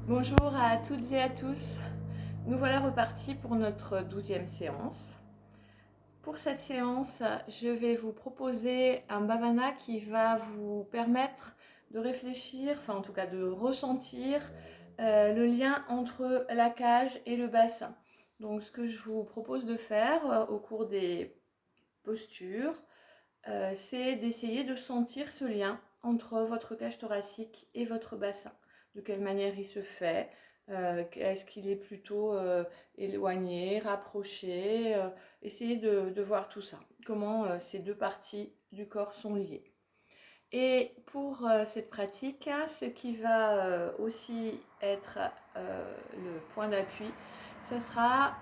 Bonjour à toutes et à tous. Nous voilà repartis pour notre 12e séance. Pour cette séance, je vais vous proposer un bhavana qui va vous permettre de réfléchir, enfin en tout cas de ressentir le lien entre la cage et le bassin. Donc ce que je vous propose de faire au cours des postures, c'est d'essayer de sentir ce lien entre votre cage thoracique et votre bassin. De quelle manière il se fait, est-ce qu'il est plutôt éloigné, rapproché, essayez de voir tout ça, comment ces deux parties du corps sont liées. Et pour cette pratique, ce qui va aussi être le point d'appui, ce sera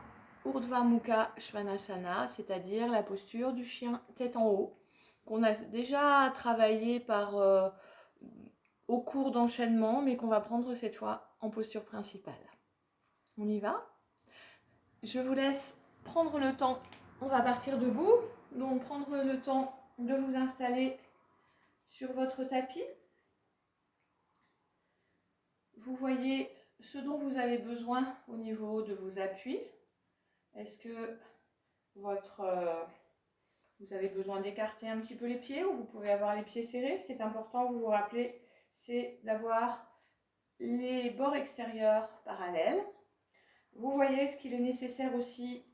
Urdhva Mukha Svanasana, c'est-à-dire la posture du chien tête en haut, qu'on a déjà travaillé au cours d'enchaînement, mais qu'on va prendre cette fois en posture principale. On y va? Je vous laisse prendre le temps. On va partir debout, donc prendre le temps de vous installer sur votre tapis. Vous voyez ce dont vous avez besoin au niveau de vos appuis. Est-ce que vous avez besoin d'écarter un petit peu les pieds ou vous pouvez avoir les pieds serrés? Ce qui est important, vous vous rappelez, c'est d'avoir les bords extérieurs parallèles. Vous voyez ce qu'il est nécessaire aussi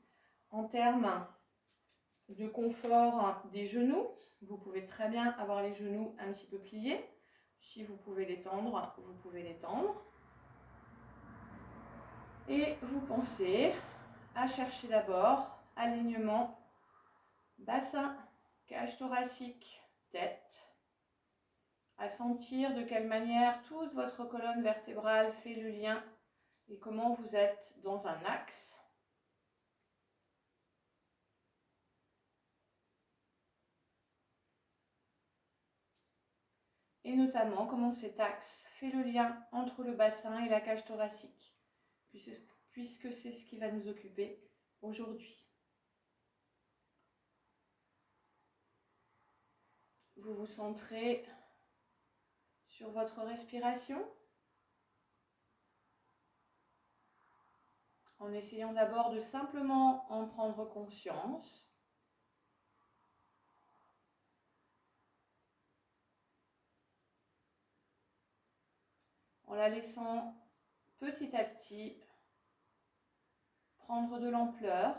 en termes de confort des genoux. Vous pouvez très bien avoir les genoux un petit peu pliés. Si vous pouvez les tendre, vous pouvez les tendre. Et vous pensez à chercher d'abord alignement bassin, cage thoracique, tête. À sentir de quelle manière toute votre colonne vertébrale fait le lien et comment vous êtes dans un axe. Et notamment comment cet axe fait le lien entre le bassin et la cage thoracique, puisque c'est ce qui va nous occuper aujourd'hui. Vous vous centrez sur votre respiration, en essayant d'abord de simplement en prendre conscience. En la laissant petit à petit prendre de l'ampleur.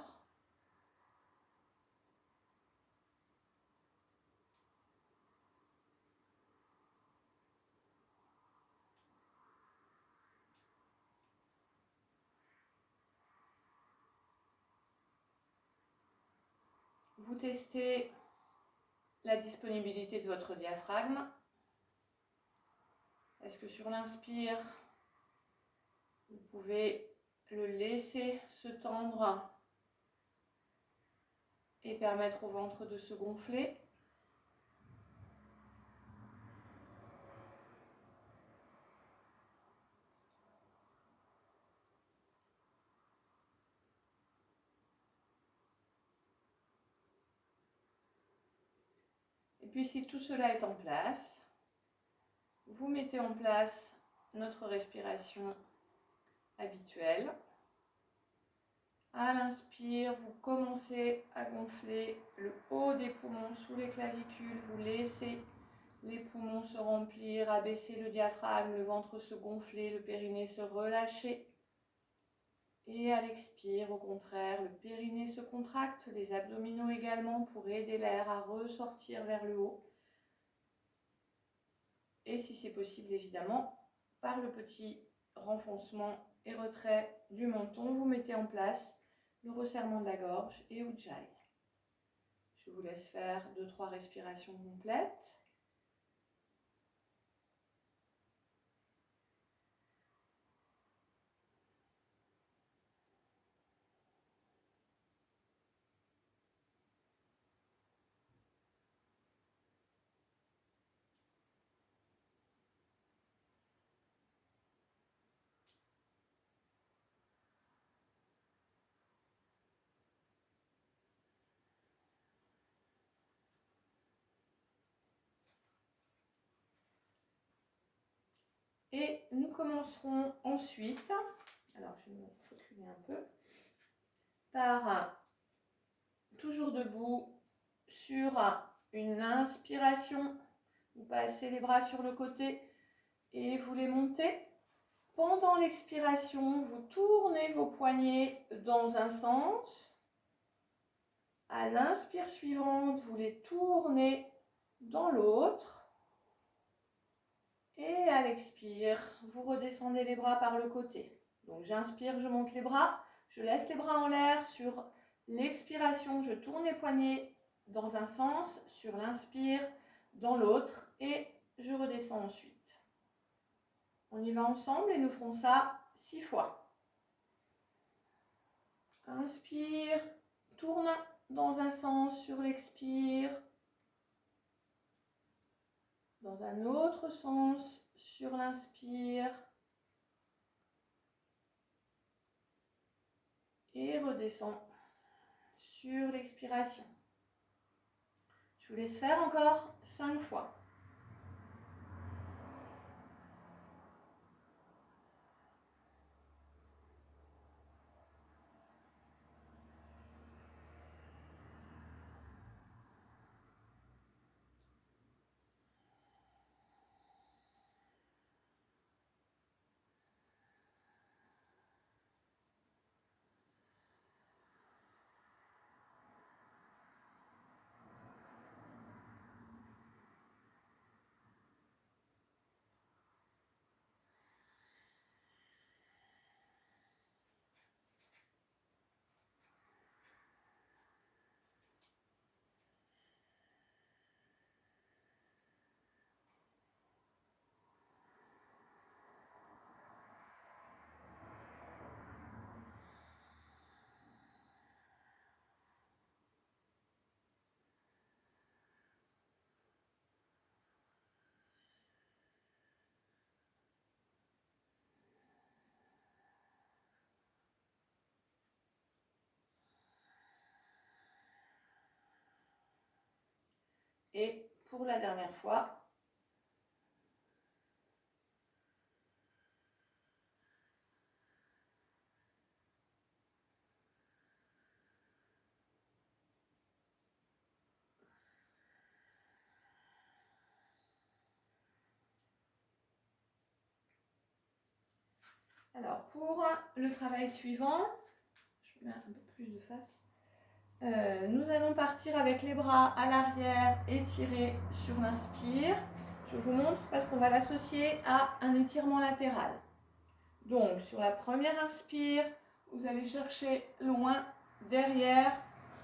Vous testez la disponibilité de votre diaphragme. Est-ce que sur l'inspire, vous pouvez le laisser se tendre et permettre au ventre de se gonfler? Et puis si tout cela est en place, vous mettez en place notre respiration habituelle. À l'inspire, vous commencez à gonfler le haut des poumons sous les clavicules, vous laissez les poumons se remplir, abaisser le diaphragme, le ventre se gonfler, le périnée se relâcher. Et à l'expire, au contraire, le périnée se contracte, les abdominaux également pour aider l'air à ressortir vers le haut. Et si c'est possible, évidemment, par le petit renfoncement et retrait du menton, vous mettez en place le resserrement de la gorge et Ujjayi. Je vous laisse faire 2-3 respirations complètes. Et nous commencerons ensuite, alors je vais me reculer un peu, par toujours debout sur une inspiration. Vous passez les bras sur le côté et vous les montez. Pendant l'expiration, vous tournez vos poignets dans un sens. À l'inspire suivante, vous les tournez dans l'autre. Et à l'expire, vous redescendez les bras par le côté. Donc j'inspire, je monte les bras. Je laisse les bras en l'air. Sur l'expiration, je tourne les poignets dans un sens. Sur l'inspire, dans l'autre. Et je redescends ensuite. On y va ensemble et nous ferons ça 6 fois. Inspire, tourne dans un sens sur l'expire. Dans un autre sens sur l'inspire. Et redescend sur l'expiration. Je vous laisse faire encore 5 fois. Et pour la dernière fois, alors pour le travail suivant, je mets un peu plus de face. Nous allons partir avec les bras à l'arrière étirés sur l'inspire. Je vous montre parce qu'on va l'associer à un étirement latéral. Donc sur la première inspire, vous allez chercher loin derrière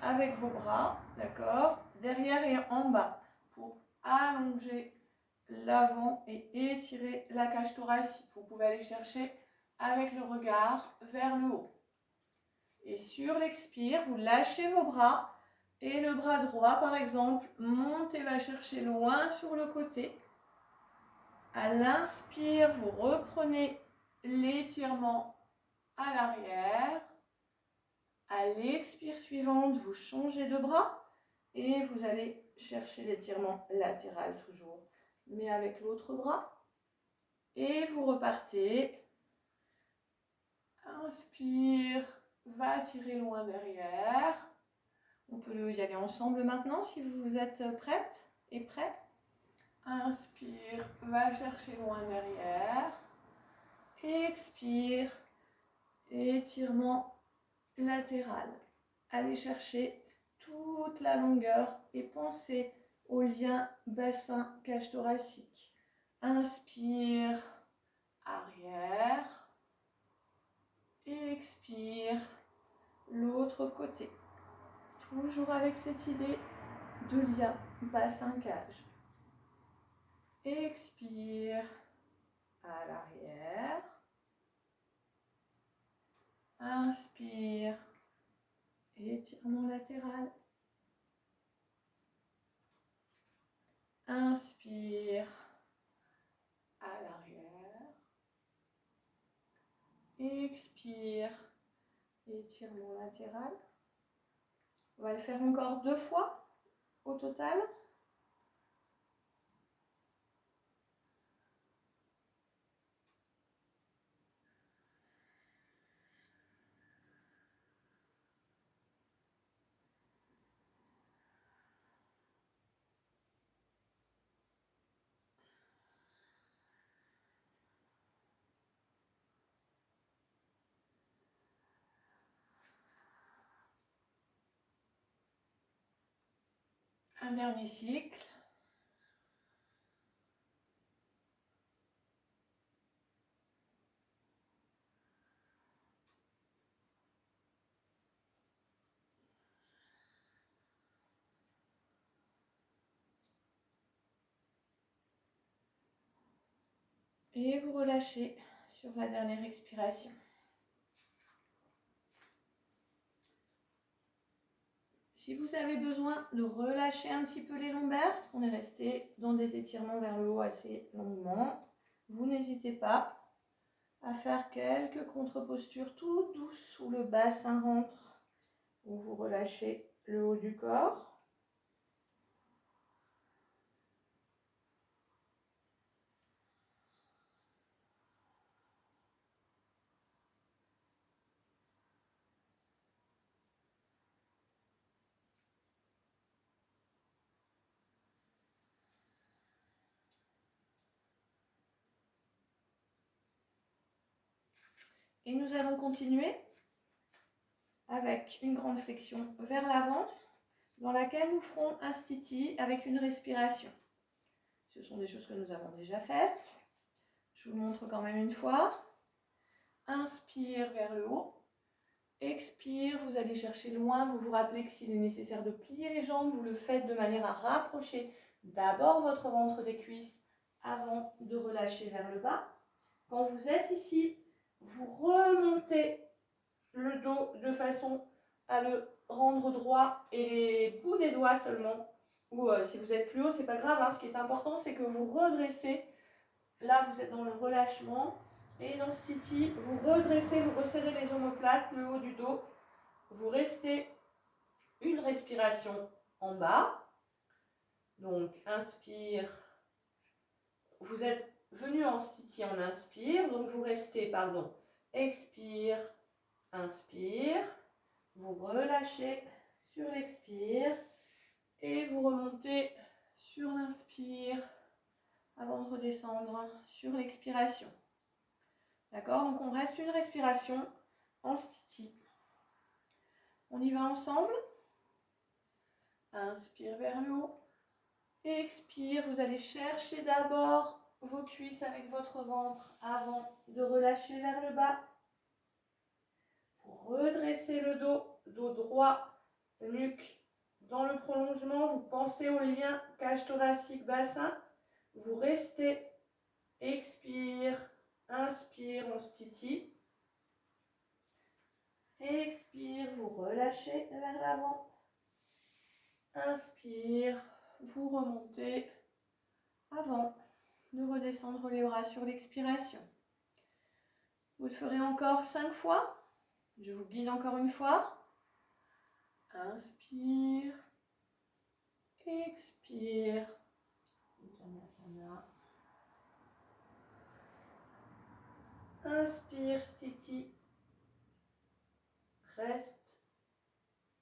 avec vos bras, d'accord? Derrière et en bas pour allonger l'avant et étirer la cage thoracique. Vous pouvez aller chercher avec le regard vers le haut. Et sur l'expire, vous lâchez vos bras et le bras droit, par exemple, monte et va chercher loin sur le côté. À l'inspire, vous reprenez l'étirement à l'arrière. À l'expire suivante, vous changez de bras et vous allez chercher l'étirement latéral toujours, mais avec l'autre bras. Et vous repartez. Inspire, va tirer loin derrière. On peut y aller ensemble maintenant si vous êtes prête et prêt. Inspire, va chercher loin derrière. Expire, étirement latéral. Allez chercher toute la longueur et pensez au lien bassin-cage thoracique. Inspire, arrière. Expire, l'autre côté. Toujours avec cette idée de lien bassin-cage. Expire, à l'arrière. Inspire, étirement latéral. Inspire, à l'arrière. Expire, étirement latéral. On va le faire encore 2 fois au total. Un dernier cycle. Et vous relâchez sur la dernière expiration. Si vous avez besoin de relâcher un petit peu les lombaires, parce qu'on est resté dans des étirements vers le haut assez longuement, vous n'hésitez pas à faire quelques contre-postures tout douces où le bassin rentre, où vous relâchez le haut du corps. Et nous allons continuer avec une grande flexion vers l'avant, dans laquelle nous ferons un stiti avec une respiration. Ce sont des choses que nous avons déjà faites. Je vous le montre quand même une fois. Inspire vers le haut. Expire, vous allez chercher loin. Vous vous rappelez que s'il est nécessaire de plier les jambes, vous le faites de manière à rapprocher d'abord votre ventre des cuisses avant de relâcher vers le bas. Quand vous êtes ici, vous remontez le dos de façon à le rendre droit et les bouts des doigts seulement. Ou si vous êtes plus haut, c'est pas grave. Hein. Ce qui est important, c'est que vous redressez. Là, vous êtes dans le relâchement. Et dans le stiti, vous redressez, vous resserrez les omoplates, le haut du dos. Vous restez une respiration en bas. Donc, inspire. Vous êtes venu en stiti, on inspire. Donc, vous restez, pardon. Expire, inspire. Vous relâchez sur l'expire. Et vous remontez sur l'inspire avant de redescendre sur l'expiration. D'accord? Donc, on reste une respiration en stiti. On y va ensemble. Inspire vers le haut. Expire. Vous allez chercher d'abord vos cuisses avec votre ventre avant de relâcher vers le bas. Vous redressez le dos, dos droit, nuque dans le prolongement. Vous pensez au lien cage thoracique bassin. Vous restez. Expire. Inspire, on stiti. Expire, vous relâchez vers l'avant. Inspire, vous remontez avant de redescendre les bras sur l'expiration. Vous le ferez encore 5 fois. Je vous guide encore une fois. Inspire. Expire. Uttanasana. Inspire, stiti. Reste.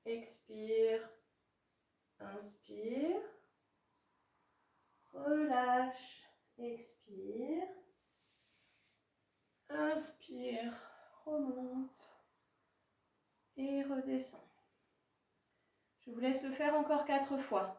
Expire. Inspire. Relâche. Expire. Inspire. Remonte. Et redescend. Je vous laisse le faire encore 4 fois.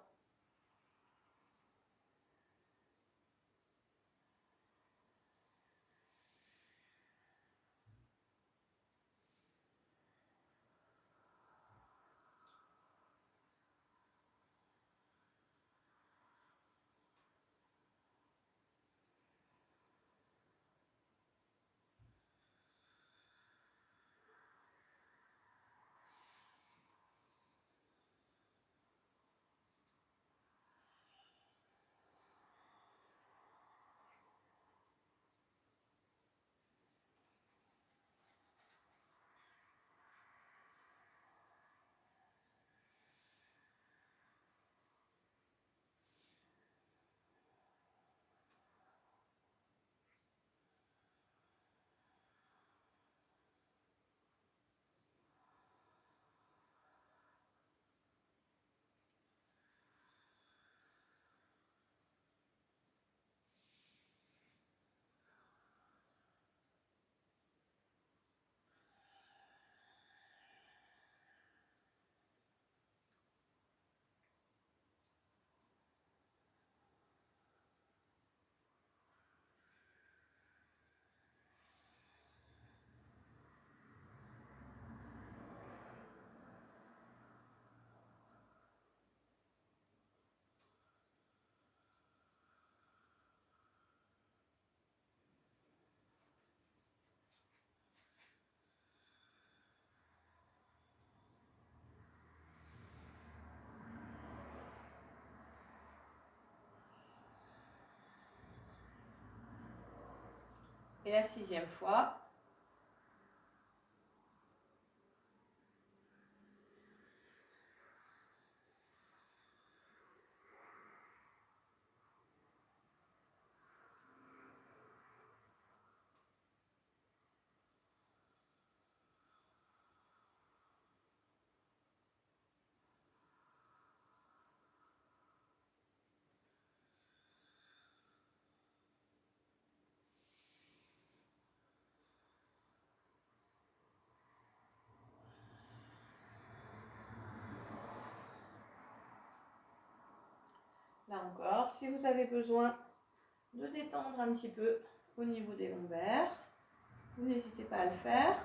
Et la 6e fois. Là encore, si vous avez besoin de détendre un petit peu au niveau des lombaires, vous n'hésitez pas à le faire.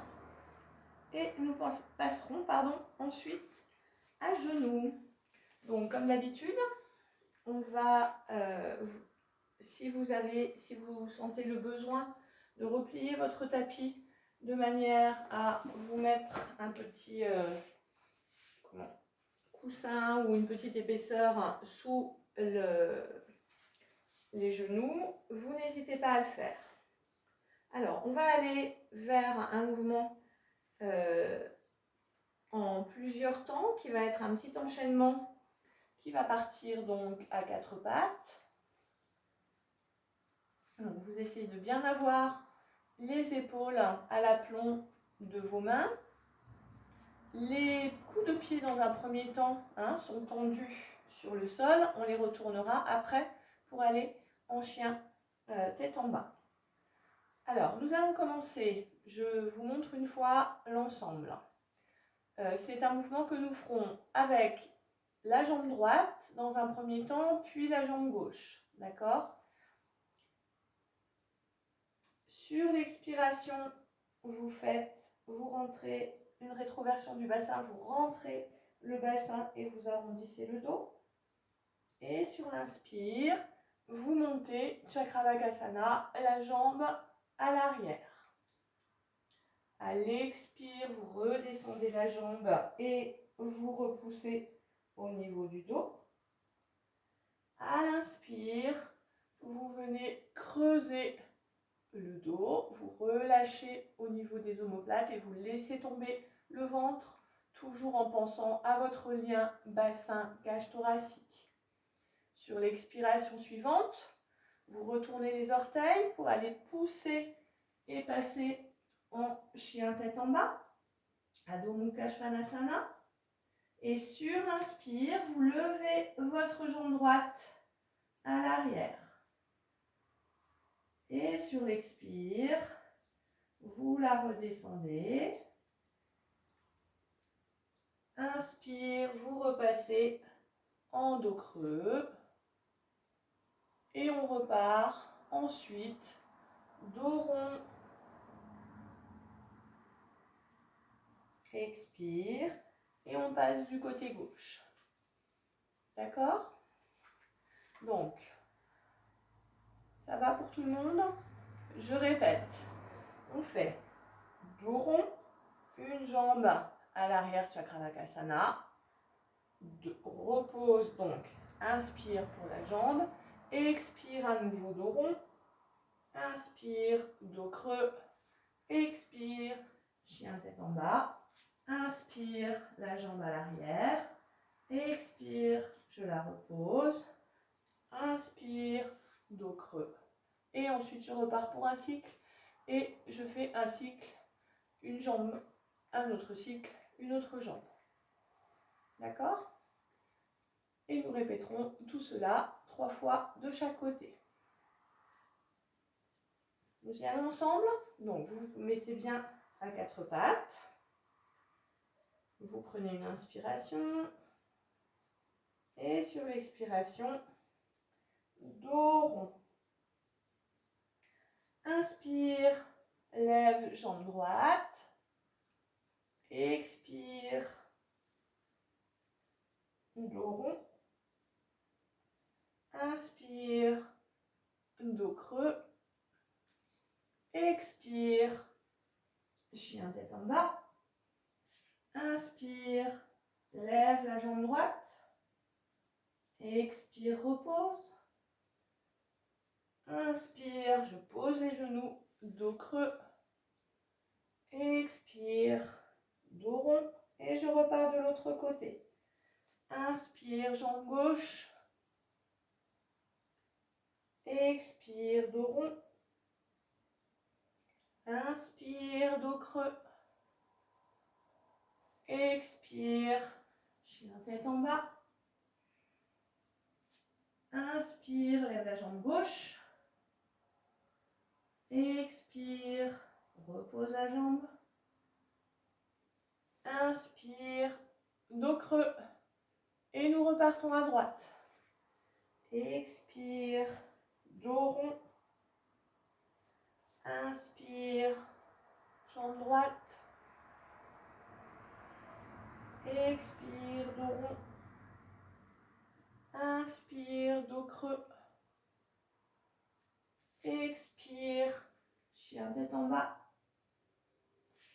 Et nous passerons ensuite à genoux. Donc comme d'habitude, on va, si vous sentez le besoin de replier votre tapis de manière à vous mettre un petit coussin ou une petite épaisseur sous les genoux, vous n'hésitez pas à le faire. Alors, on va aller vers un mouvement en plusieurs temps qui va être un petit enchaînement qui va partir donc à 4 pattes. Donc, vous essayez de bien avoir les épaules à l'aplomb de vos mains. Les coups de pied dans un premier temps sont tendus sur le sol. On les retournera après pour aller en chien tête en bas. Alors, nous allons commencer. Je vous montre une fois l'ensemble. C'est un mouvement que nous ferons avec la jambe droite dans un premier temps, puis la jambe gauche. D'accord ? Sur l'expiration, vous rentrez une rétroversion du bassin, vous rentrez le bassin et vous arrondissez le dos. Et sur l'inspire, vous montez Chakravakasana, la jambe à l'arrière. À l'expire, vous redescendez la jambe et vous repoussez au niveau du dos. À l'inspire, vous venez creuser le dos, vous relâchez au niveau des omoplates et vous laissez tomber le ventre, toujours en pensant à votre lien bassin-cage thoracique. Sur l'expiration suivante, vous retournez les orteils pour aller pousser et passer en chien tête en bas, Adho Mukha Svanasana. Et sur l'inspire, vous levez votre jambe droite à l'arrière. Et sur l'expire, vous la redescendez. Inspire, vous repassez en dos creux. Et on repart ensuite, dos rond. Expire. Et on passe du côté gauche. D'accord ? Donc, ça va pour tout le monde ? Je répète. On fait dos rond, une jambe à l'arrière, Chakravakasana. Repose donc, inspire pour la jambe, expire à nouveau dos rond, inspire, dos creux, expire, chien tête en bas, inspire, la jambe à l'arrière, expire, je la repose, inspire, dos creux. Et ensuite je repars pour un cycle et je fais un cycle, une jambe, un autre cycle, une autre jambe. D'accord ? Et nous répéterons tout cela 3 fois de chaque côté. Nous y allons ensemble. Donc vous vous mettez bien à 4 pattes. Vous prenez une inspiration. Et sur l'expiration, dos rond. Inspire, lève jambe droite. Expire, dos rond. Inspire, dos creux. Expire, chien tête en bas. Inspire, lève la jambe droite. Expire, repose. Inspire, je pose les genoux dos creux. Expire, dos rond. Et je repars de l'autre côté. Inspire, jambe gauche. Expire, dos rond. Inspire, dos creux. Expire, chien tête en bas. Inspire, lève la jambe gauche. Expire, repose la jambe. Inspire, dos creux. Et nous repartons à droite. Expire, dos rond. Inspire, jambe droite. Expire, dos rond. Inspire, dos creux. Expire, chien tête en bas.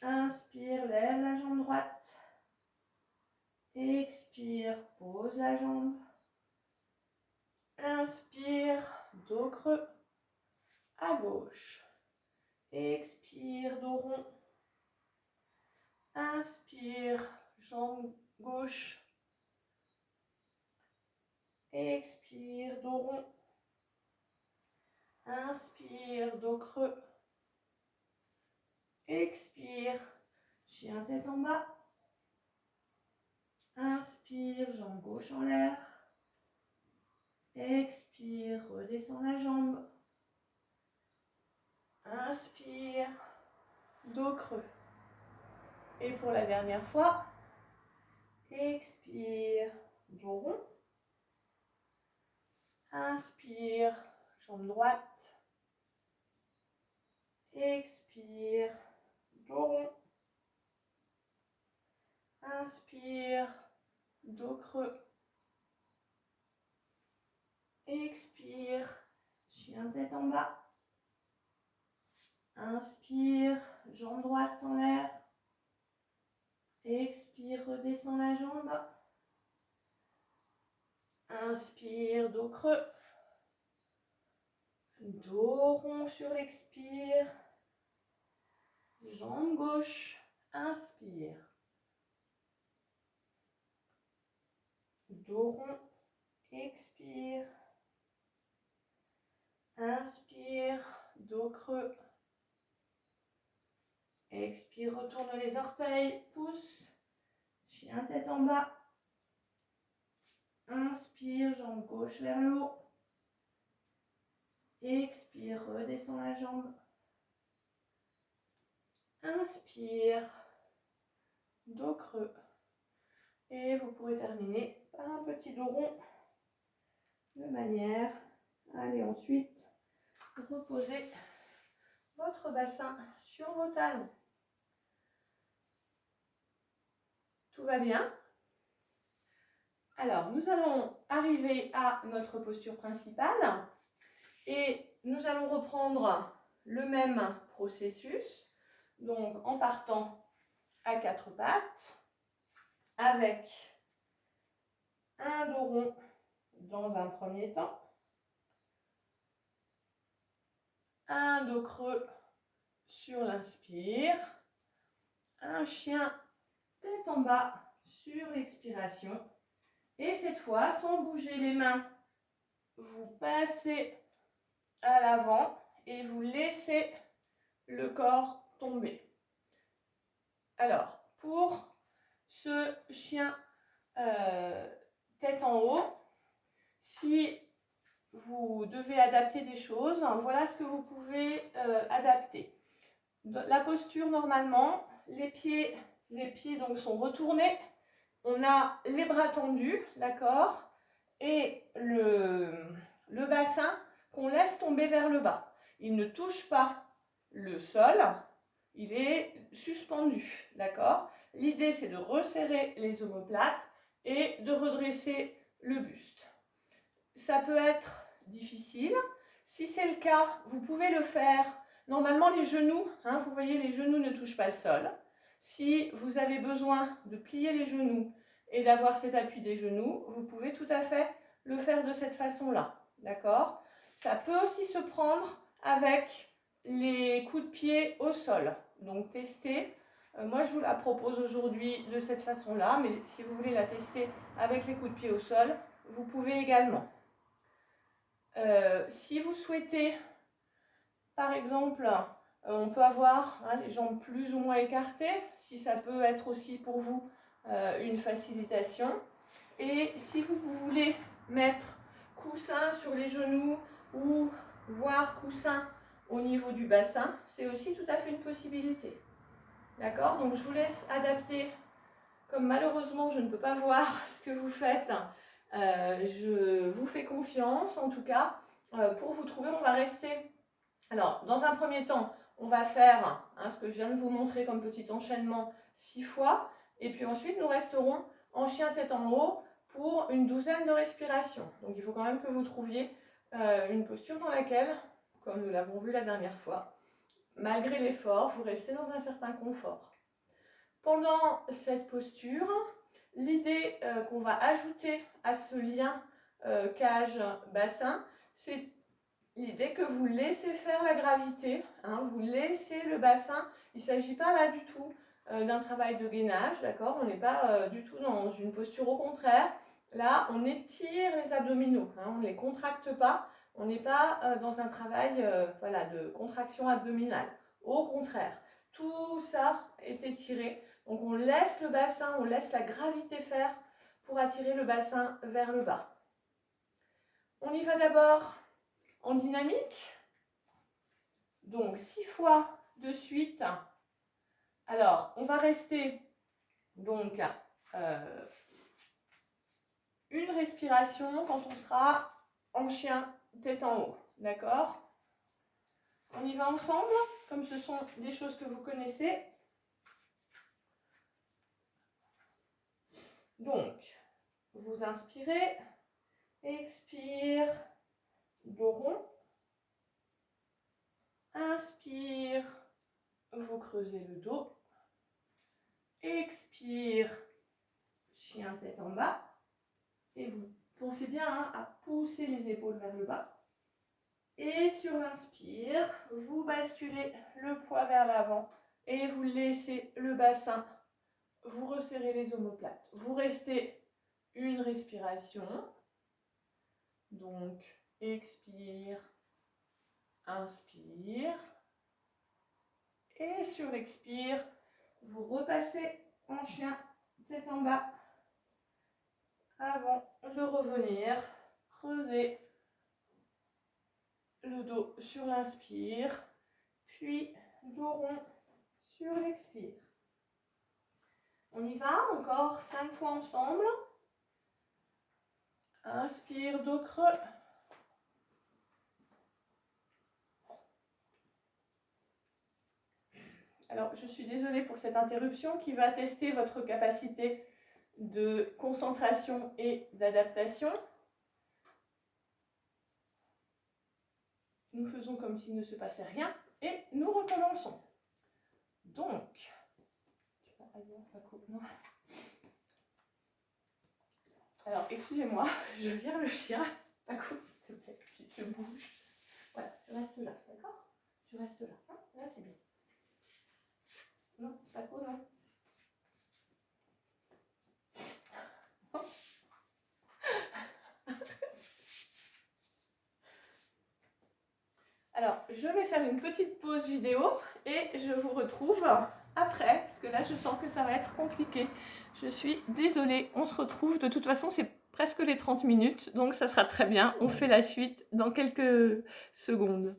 Inspire, lève la jambe droite. Expire, pose la jambe. Inspire, dos creux. À gauche. Expire, dos rond. Inspire, jambe gauche. Expire, dos rond. Inspire, dos creux. Expire, chien tête en bas. Inspire, jambe gauche en l'air. Expire, redescends la jambe. Inspire, dos creux. Et pour la dernière fois, expire, dos rond. Inspire, jambe droite. Expire, dos rond. Inspire, dos creux. Expire, chien tête en bas. Inspire, jambe droite en l'air. Expire, redescends la jambe. Inspire, dos creux. Dos rond sur l'expire. Jambe gauche, inspire. Dos rond, expire. Inspire, dos creux. Expire, retourne les orteils, pouce. Chien tête en bas. Inspire, jambe gauche vers le haut. Expire, redescends la jambe. Inspire, dos creux. Et vous pourrez terminer par un petit dos rond de manière à aller ensuite reposer votre bassin sur vos talons. Tout va bien? Alors, nous allons arriver à notre posture principale et nous allons reprendre le même processus. Donc, en partant à quatre pattes, avec un dos rond dans un premier temps, un dos creux sur l'inspire, un chien tête en bas sur l'expiration. Et cette fois, sans bouger les mains, vous passez à l'avant et vous laissez le corps tomber. Alors, pour ce chien tête en haut, si vous devez adapter des choses, voilà ce que vous pouvez adapter. La posture, normalement, les pieds donc sont retournés. On a les bras tendus, d'accord, et le bassin qu'on laisse tomber vers le bas. Il ne touche pas le sol, il est suspendu, d'accord. L'idée, c'est de resserrer les omoplates et de redresser le buste. Ça peut être difficile. Si c'est le cas, vous pouvez le faire. Normalement, les genoux, vous voyez, les genoux ne touchent pas le sol. Si vous avez besoin de plier les genoux et d'avoir cet appui des genoux, vous pouvez tout à fait le faire de cette façon-là, d'accord? Ça peut aussi se prendre avec les coups de pied au sol. Donc testez. Moi, je vous la propose aujourd'hui de cette façon-là, mais si vous voulez la tester avec les coups de pied au sol, vous pouvez également. Si vous souhaitez, par exemple, on peut avoir les jambes plus ou moins écartées, si ça peut être aussi pour vous une facilitation. Et si vous voulez mettre coussin sur les genoux ou voire coussin au niveau du bassin, c'est aussi tout à fait une possibilité. D'accord? Donc je vous laisse adapter. Comme malheureusement je ne peux pas voir ce que vous faites, je vous fais confiance en tout cas. Pour vous trouver, on va rester. Alors, dans un premier temps, on va faire ce que je viens de vous montrer comme petit enchaînement 6 fois. Et puis ensuite, nous resterons en chien tête en haut pour une 12aine de respirations. Donc, il faut quand même que vous trouviez une posture dans laquelle, comme nous l'avons vu la dernière fois, malgré l'effort, vous restez dans un certain confort. Pendant cette posture, l'idée qu'on va ajouter à ce lien cage-bassin, c'est l'idée que vous laissez faire la gravité, vous laissez le bassin. Il ne s'agit pas là du tout d'un travail de gainage, d'accord? On n'est pas du tout dans une posture, au contraire. Là, on étire les abdominaux, on ne les contracte pas. On n'est pas dans un travail de contraction abdominale. Au contraire, tout ça est étiré. Donc on laisse le bassin, on laisse la gravité faire pour attirer le bassin vers le bas. On y va d'abord en dynamique. Donc 6 fois de suite. Alors, on va rester donc une respiration quand on sera en chien tête en haut. D'accord? On y va ensemble, comme ce sont des choses que vous connaissez. Donc, vous inspirez, expire, dos rond. Inspire, vous creusez le dos. Expire, chien tête en bas. Et vous pensez bien à pousser les épaules vers le bas. Et sur l'inspire, vous basculez le poids vers l'avant et vous laissez le bassin, vous resserrez les omoplates. Vous restez une respiration. Donc, expire, inspire. Et sur l'expire, vous repassez en chien tête en bas avant de revenir creuser le dos sur l'inspire, puis dos rond sur l'expire. On y va, encore 5 fois ensemble. Inspire, dos creux. Alors, je suis désolée pour cette interruption qui va tester votre capacité de concentration et d'adaptation. Nous faisons comme s'il ne se passait rien et nous recommençons. Donc, alors, excusez-moi, je vire le chien. Paco, s'il te plaît, tu te bouges. Voilà, tu restes là, d'accord? Tu restes là. Là, c'est bien. Non, Paco, non. Alors, je vais faire une petite pause vidéo et je vous retrouve après, parce que là, je sens que ça va être compliqué. Je suis désolée, on se retrouve. De toute façon, c'est presque les 30 minutes, donc ça sera très bien. On fait la suite dans quelques secondes.